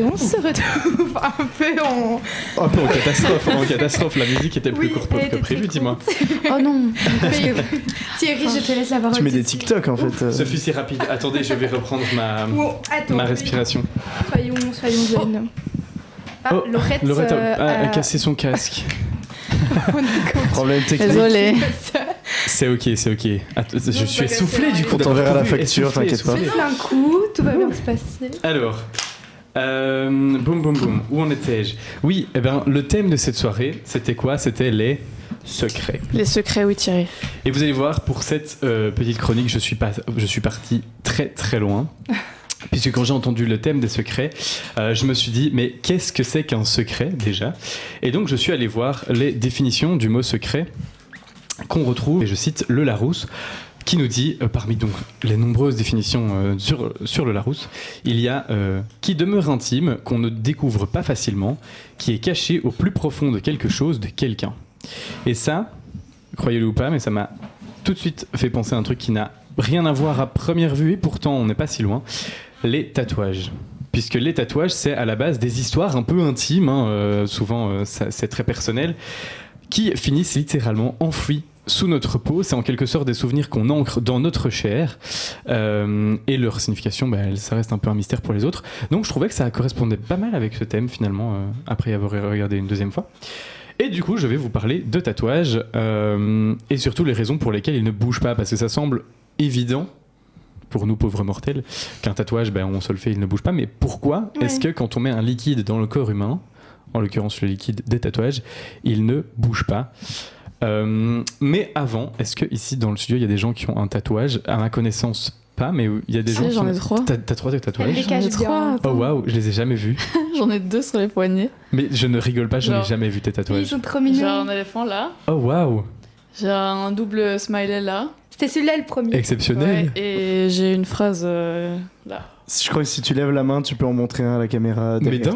Et on se retrouve un peu en catastrophe. La musique était plus courte que prévu, dis-moi. Oh non. Thierry, je te laisse la parole. Tu mets des TikTok en fait. Sophie, c'est rapide. Attendez, je vais reprendre ma respiration. Soyons zen. Laurette a cassé son casque. Problème technique. Désolée. C'est ok. Je suis essoufflé du coup. On t'enverra la facture, t'inquiète pas. Fais un coup, tout va bien se passer. Alors, boum. Où en étais-je ? Oui, le thème de cette soirée, c'était quoi ? C'était les secrets. Les secrets, oui, Thierry. Et vous allez voir, pour cette petite chronique, je suis parti très très loin. Puisque quand j'ai entendu le thème des secrets, je me suis dit, mais qu'est-ce que c'est qu'un secret déjà ? Et donc je suis allé voir les définitions du mot secret qu'on retrouve, et je cite le Larousse, qui nous dit, parmi donc les nombreuses définitions sur le Larousse, il y a qui demeure intime, qu'on ne découvre pas facilement, qui est caché au plus profond de quelque chose, de quelqu'un. Et ça, croyez-le ou pas, mais ça m'a tout de suite fait penser à un truc qui n'a rien à voir à première vue, et pourtant on n'est pas si loin. Les tatouages. Puisque les tatouages, c'est à la base des histoires un peu intimes, souvent c'est très personnel, qui finissent littéralement enfouis sous notre peau. C'est en quelque sorte des souvenirs qu'on ancre dans notre chair, et leur signification, ça reste un peu un mystère pour les autres. Donc je trouvais que ça correspondait pas mal avec ce thème finalement, après y avoir regardé une deuxième fois. Et du coup, je vais vous parler de tatouages, et surtout les raisons pour lesquelles ils ne bougent pas, parce que ça semble évident pour nous pauvres mortels qu'un tatouage, on se le fait, il ne bouge pas. Mais pourquoi est-ce que quand on met un liquide dans le corps humain, en l'occurrence le liquide des tatouages, il ne bouge pas ? Mais avant, est-ce que ici dans le studio il y a des gens qui ont un tatouage ? À ma connaissance, pas, mais il y a des gens qui j'en ai 3. T'as 3 tatouages ? J'en ai 3. Oh waouh, je les ai jamais vus. J'en ai 2 sur les poignets. Mais je ne rigole pas, je n'ai jamais vu tes tatouages. Ils sont trop mignons. J'ai un éléphant là. Oh waouh. J'ai un double smiley là. C'était celui-là le premier. Exceptionnel. Ouais, et j'ai une phrase là. Je crois que si tu lèves la main, tu peux en montrer un à la caméra. Mais Toi.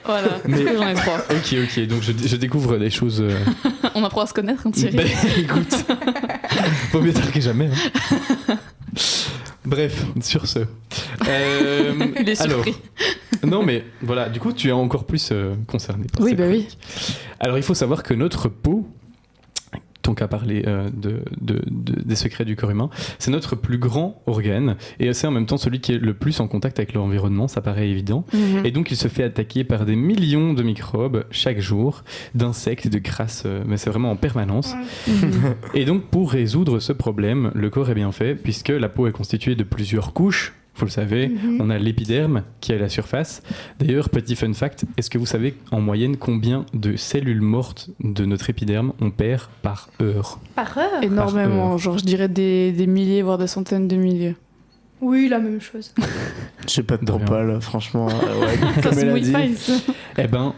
Voilà, mais j'en ai 3. Ok, donc je découvre des choses. On apprend à se connaître, hein, Thierry. Écoute, faut mieux tard que jamais. Bref, sur ce. Il est surpris. Non, mais voilà, du coup, tu es encore plus concerné. Oui, oui. Alors, il faut savoir que notre peau, tant qu'à parler des secrets du corps humain, c'est notre plus grand organe et c'est en même temps celui qui est le plus en contact avec l'environnement, ça paraît évident. Et donc il se fait attaquer par des millions de microbes chaque jour, d'insectes, de crasses, mais c'est vraiment en permanence. Et donc pour résoudre ce problème, le corps est bien fait puisque la peau est constituée de plusieurs couches. Vous le savez, on a l'épiderme qui est à la surface. D'ailleurs, petit fun fact, est-ce que vous savez en moyenne combien de cellules mortes de notre épiderme on perd par heure ? Par heure ? Énormément, genre je dirais des milliers, voire des centaines de milliers. Oui, la même chose. J'ai pas de propal, franchement. Ça se mouille pas ici.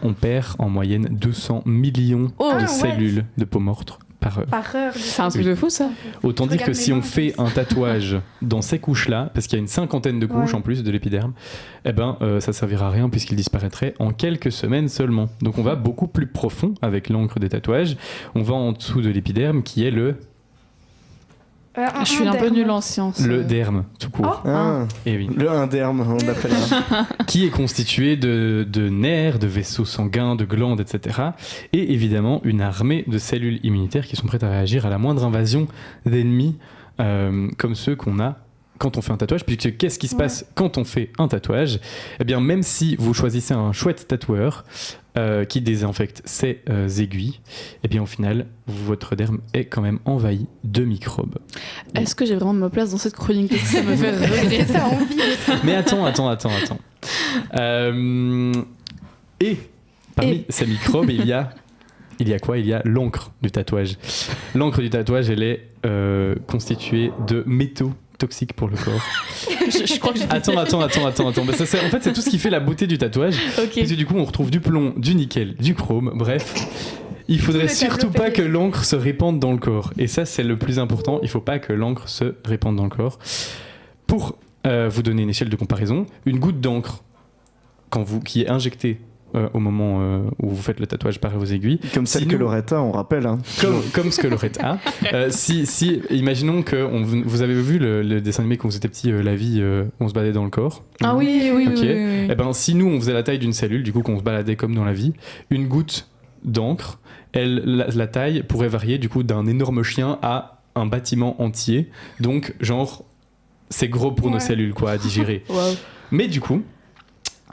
On perd en moyenne 200 millions de cellules de peau morte. Par heure. C'est un truc de fou ça. Autant dire que si on fait un tatouage dans ces couches-là, parce qu'il y a une 50aine de couches en plus de l'épiderme, ça servira à rien puisqu'il disparaîtrait en quelques semaines seulement. Donc on va beaucoup plus profond avec l'encre des tatouages. On va en dessous de l'épiderme qui est le... Je suis un peu nulle en sciences. Le derme, tout court. Et oui. Le inderme, on l'appelle. Qui est constitué de nerfs, de vaisseaux sanguins, de glandes, etc. Et évidemment, une armée de cellules immunitaires qui sont prêtes à réagir à la moindre invasion d'ennemis, comme ceux qu'on a quand on fait un tatouage. Puisque qu'est-ce qui se passe quand on fait un tatouage ? Eh bien, même si vous choisissez un chouette tatoueur qui désinfecte ses aiguilles, eh bien, au final, votre derme est quand même envahi de microbes. Est-ce que j'ai vraiment de ma place dans cette chronique ? Ça me fait rêver. T'as envie. Mais attends. Et parmi ces microbes, il y a quoi ? Il y a l'encre du tatouage. L'encre du tatouage, elle est constituée de métaux toxiques pour le corps. je crois que j'ai... Attends. Bah, ça, en fait, c'est tout ce qui fait la beauté du tatouage. Okay. Parce que du coup, on retrouve du plomb, du nickel, du chrome, bref. Il faudrait surtout pas que l'encre se répande dans le corps. Et ça, c'est le plus important. Il faut pas que l'encre se répande dans le corps. Pour vous donner une échelle de comparaison, une goutte d'encre qui est injectée au moment où vous faites le tatouage par vos aiguilles. Comme celle que Sinon- Loretta, on rappelle. Hein. Comme ce que Loretta. Imaginons que vous avez vu le dessin animé quand vous étiez petit, La vie, on se baladait dans le corps. Ah oui, oui, Ok. oui, oui, oui. Eh ben, si nous, on faisait la taille d'une cellule, du coup, qu'on se baladait comme dans la vie, une goutte d'encre, la taille pourrait varier du coup d'un énorme chien à un bâtiment entier. Donc, genre, c'est gros pour nos Ouais. cellules, quoi, à digérer. Waouh. Mais du coup,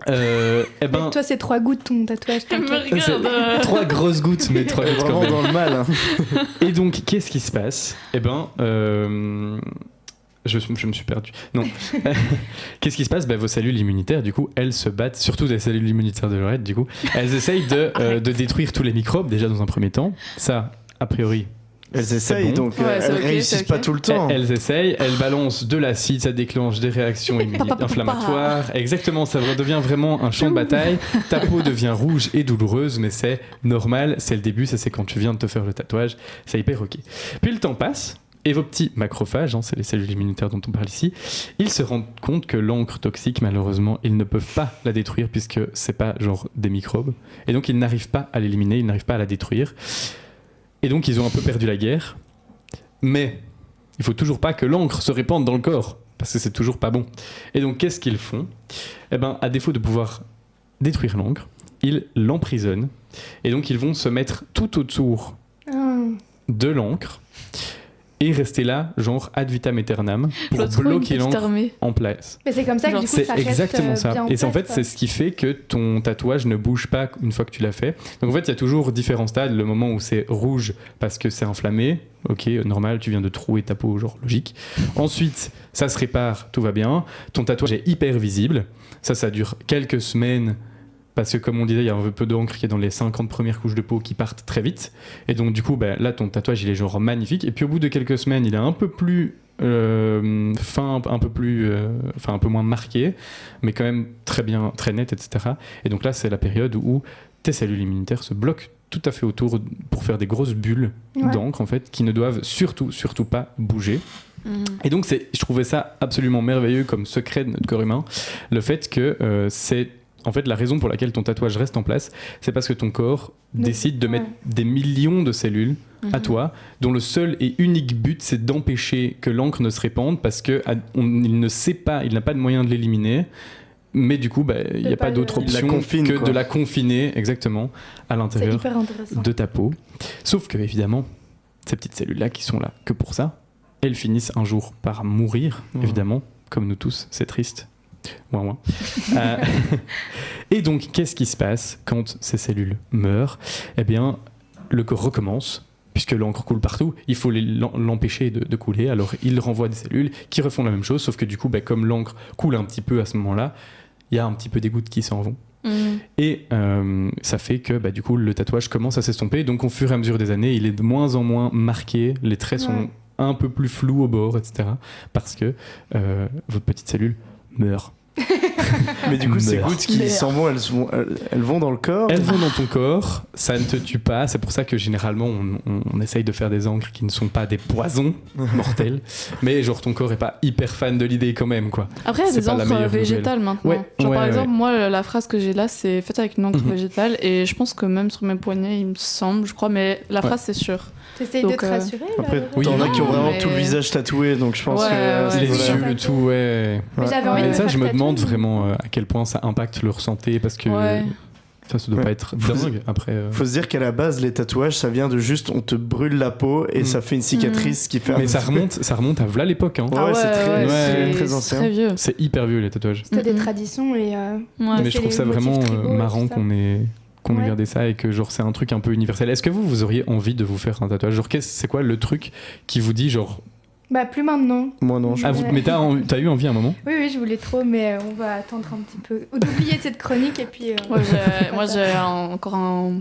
eh ben, Toi, c'est 3 gouttes ton tatouage. Elle me t'inquiète. regarde. 3 grosses gouttes, mais 3 Elle est gouttes quand vraiment même. dans le mal. Hein. Et donc, qu'est-ce qui se passe ? Eh ben, je me suis perdu. Non. Qu'est-ce qui se passe ? Vos cellules immunitaires, du coup, elles se battent, surtout des cellules immunitaires de Lorette, du coup, elles essayent de détruire tous les microbes, déjà dans un premier temps. Ça, a priori, Elles c'est essayent, bon. donc Ouais, elles c'est ok, réussissent c'est pas ok. tout le temps. Elles essayent, elles balancent de l'acide, ça déclenche des réactions inflammatoires. Exactement, ça devient vraiment un champ de bataille. Ta peau devient rouge et douloureuse, mais c'est normal, c'est le début, ça c'est quand tu viens de te faire le tatouage, c'est hyper ok. Puis le temps passe, et vos petits macrophages, hein, c'est les cellules immunitaires dont on parle ici, ils se rendent compte que l'encre toxique, malheureusement, ils ne peuvent pas la détruire puisque c'est pas genre des microbes. Et donc ils n'arrivent pas à l'éliminer, ils n'arrivent pas à la détruire. Et donc ils ont un peu perdu la guerre. Mais il faut toujours pas que l'encre se répande dans le corps, parce que c'est toujours pas bon. Et donc qu'est-ce qu'ils font ? Eh ben, à défaut de pouvoir détruire l'encre, ils l'emprisonnent. Et donc ils vont se mettre tout autour Ah. de l'encre et rester là, genre ad vitam aeternam, pour L'autre, une bloquer petite l'encre armée. en place. Mais c'est comme ça que Genre, du coup, C'est ça reste exactement ça. bien en Et c'est en place, fait, quoi. c'est ce qui fait que ton tatouage ne bouge pas une fois que tu l'as fait. Donc en fait, il y a toujours différents stades. Le moment où c'est rouge parce que c'est inflammé, ok, normal, tu viens de trouer ta peau, genre logique. Ensuite, ça se répare, tout va bien. Ton tatouage est hyper visible. Ça dure quelques semaines. Parce que comme on disait, il y a un peu d'encre qui est dans les 50 premières couches de peau qui partent très vite. Et donc du coup, là, ton tatouage, il est genre magnifique. Et puis au bout de quelques semaines, il est un peu plus fin, un peu moins marqué, mais quand même très bien, très net, etc. Et donc là, c'est la période où tes cellules immunitaires se bloquent tout à fait autour pour faire des grosses bulles Ouais. d'encre, en fait, qui ne doivent surtout pas bouger. Mhm. Et donc, je trouvais ça absolument merveilleux comme secret de notre corps humain, le fait que c'est en fait la raison pour laquelle ton tatouage reste en place, c'est parce que ton corps décide de mettre des millions de cellules à toi, dont le seul et unique but, c'est d'empêcher que l'encre ne se répande, parce que il ne sait pas, il n'a pas de moyen de l'éliminer. Mais du coup, il n'y a pas d'autre Il la option confine, que quoi. de la confiner exactement à C'est l'intérieur hyper intéressant. de ta peau. Sauf que, évidemment, ces petites cellules-là qui sont là que pour ça, elles finissent un jour par mourir, évidemment, comme nous tous, c'est triste. Ouin, ouin. Et donc, qu'est-ce qui se passe quand ces cellules meurent ? Eh bien, le corps recommence. Puisque l'encre coule partout, il faut l'empêcher de couler. Alors, il renvoie des cellules qui refont la même chose, sauf que du coup, comme l'encre coule un petit peu à ce moment-là, il y a un petit peu des gouttes qui s'en vont. Mhm. Et ça fait que du coup le tatouage commence à s'estomper. Donc au fur et à mesure des années, il est de moins en moins marqué. Les traits sont un peu plus flous au bord, etc. Parce que votre petite cellule meurt. Mais du coup, ces Meurt. gouttes qui s'en vont, elles vont dans le corps. Elles vont dans ton corps, ça ne te tue pas. C'est pour ça que généralement on essaye de faire des encres qui ne sont pas des poisons mortels. Mais genre ton corps est pas hyper fan de l'idée quand même, quoi. Après, il y a C'est des pas la encres meilleure végétales maintenant. Ouais, Genre, ouais, par ouais. exemple, moi, la phrase que j'ai là, c'est faite avec une encre Mhm. végétale. Et je pense que même sur mes poignets, il me semble, je crois, mais la phrase, c'est sûr. T'essayes de Donc, te rassurer Après, là, Oui, t'en as qui ont non, vraiment mais- tout le visage tatoué, donc je pense Ouais, que. ouais, Les voilà. yeux, le tout, ouais. Mais j'avais envie de Mais me ça, faire je me tatouer, demande mais- vraiment à quel point ça impacte leur santé, parce que Ouais. ça doit Ouais. pas être Faut- dingue après. Faut se dire qu'à la base, les tatouages, ça vient de juste on te brûle la peau et Mm. ça fait une cicatrice qui fait. Mais ça remonte à v'là l'époque, hein. Ouais, c'est très, ouais, très c'est ancien. très vieux. C'est hyper vieux les tatouages. C'était des Mhm. traditions et. Ouais. Mais je c'est trouve les ça motifs vraiment tribaux et marrant tout ça. qu'on ait Ouais. gardé ça et que genre c'est un truc un peu universel. Est-ce que vous auriez envie de vous faire un tatouage ? Genre c'est quoi le truc qui vous dit genre Bah, plus maintenant. Moi non, je ah, Ouais. mais t'as eu envie à un moment ? Oui, oui, je voulais trop, mais on va attendre un petit peu. Ou d'oublier cette chronique et puis. Moi, j'ai encore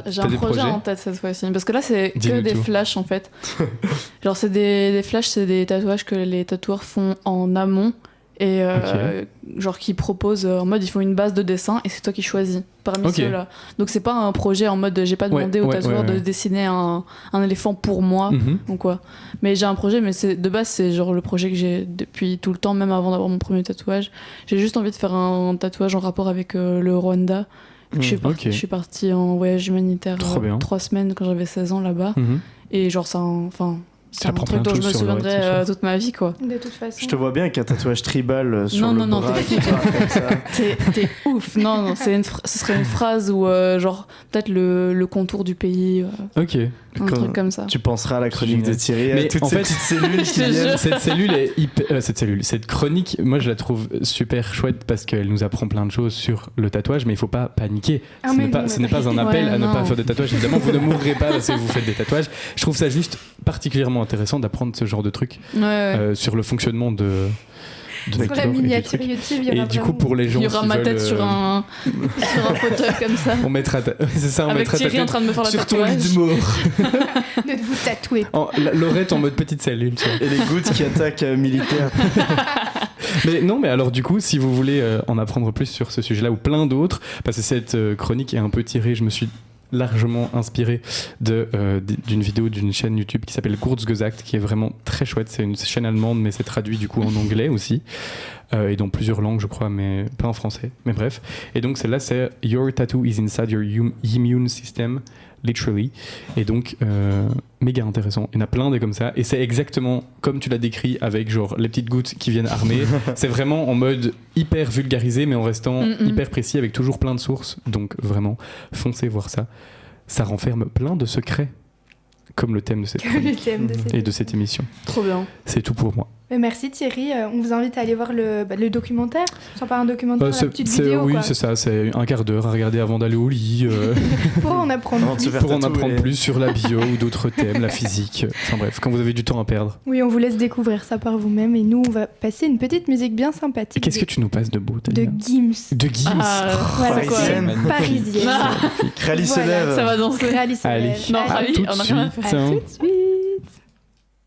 j'ai t'as un des projet projets en tête cette fois-ci. Parce que là, c'est que Dis-nous des tout. flashs en fait. Genre, c'est des flashs, c'est des tatouages que les tatoueurs font en amont. Et genre qui proposent en mode ils font une base de dessin et c'est toi qui choisis parmi Ok. ceux-là. Donc c'est pas un projet en mode j'ai pas demandé au ouais, tatoueur ouais, ouais. de dessiner un éléphant pour moi Mhm. ou quoi. Mais j'ai un projet, mais de base c'est genre le projet que j'ai depuis tout le temps, même avant d'avoir mon premier tatouage. J'ai juste envie de faire un tatouage en rapport avec le Rwanda Ok. Je suis partie en voyage humanitaire Trop bien. 3 semaines quand j'avais 16 ans là-bas. Mhm. Et genre, c'est Ça un prend truc plein de dont je me choses sur le souviendrai reste, c'est sûr. toute ma vie, quoi. De toute façon. Je te vois bien avec un tatouage tribal sur Non, le non, non, bras t'es qui part comme ça. T'es ouf. Non, ce serait une phrase où, genre, peut-être le contour du pays, Ok. un Quand truc comme ça. Tu penseras à la chronique Génial. de Thierry, à Mais toutes en ces fait, petites cellules qui je te viennent. jure. Cette chronique, moi je la trouve super chouette parce qu'elle nous apprend plein de choses sur le tatouage, mais il faut pas paniquer. Ah, Ce mais n'est pas, non, ce mais n'est pas un appel Ouais, à ne non. pas faire de tatouage. Évidemment, vous ne mourrez pas parce que vous faites des tatouages. Je trouve ça juste particulièrement intéressant d'apprendre ce genre de trucs Ouais. sur le fonctionnement de Sur la corps et du miniature truc. YouTube, il y aura Et du coup, vraiment- pour les gens Il y aura qui ma tête veulent, sur un fauteuil comme ça. on mettra c'est ça, on Avec mettra ta Thierry en tête train de me faire le sur ton lit tatouage. de mort. de vous tatouer. Laurette en mode petite cellule, tu vois. Et les gouttes qui attaquent militaires. Mais non, mais alors du coup, si vous voulez en apprendre plus sur ce sujet-là ou plein d'autres, parce que cette chronique est un peu tirée, je me suis largement inspiré d'une vidéo d'une chaîne YouTube qui s'appelle Kurzgesagt, qui est vraiment très chouette. C'est une chaîne allemande, mais c'est traduit du coup en anglais aussi, et dans plusieurs langues, je crois, mais pas en français. Mais bref. Et donc celle-là, c'est Your tattoo is inside your immune system. Literally. Et donc, méga intéressant. Il y en a plein des comme ça. Et c'est exactement comme tu l'as décrit, avec genre les petites gouttes qui viennent armer. C'est vraiment en mode hyper vulgarisé, mais en restant hyper précis, avec toujours plein de sources. Donc vraiment, foncez voir ça. Ça renferme plein de secrets, comme le thème de cette Que le chronique thème de cette et de cette émission. Trop bien. C'est tout pour moi. Merci Thierry. On vous invite à aller voir le documentaire. Sans pas un documentaire, la petite vidéo. Oui, quoi. c'est ça. C'est un quart d'heure à regarder avant d'aller au lit. Pour en apprendre Avant de se plus. faire Pour en tatouer. apprendre plus sur la bio ou d'autres thèmes, la physique. Enfin bref, quand vous avez du temps à perdre. Oui, on vous laisse découvrir ça par vous-même. Et nous, on va passer une petite musique bien sympathique. Qu'est-ce que tu nous passes de beau, de Tania Gims. De Gims. Voilà, Parisienne. quoi. Parisienne. Rallye se Voilà, lève. Ça va danser. Rallye se Allez. lève. Non, À Rallye, tout de on a rien à suite. À tout de suite.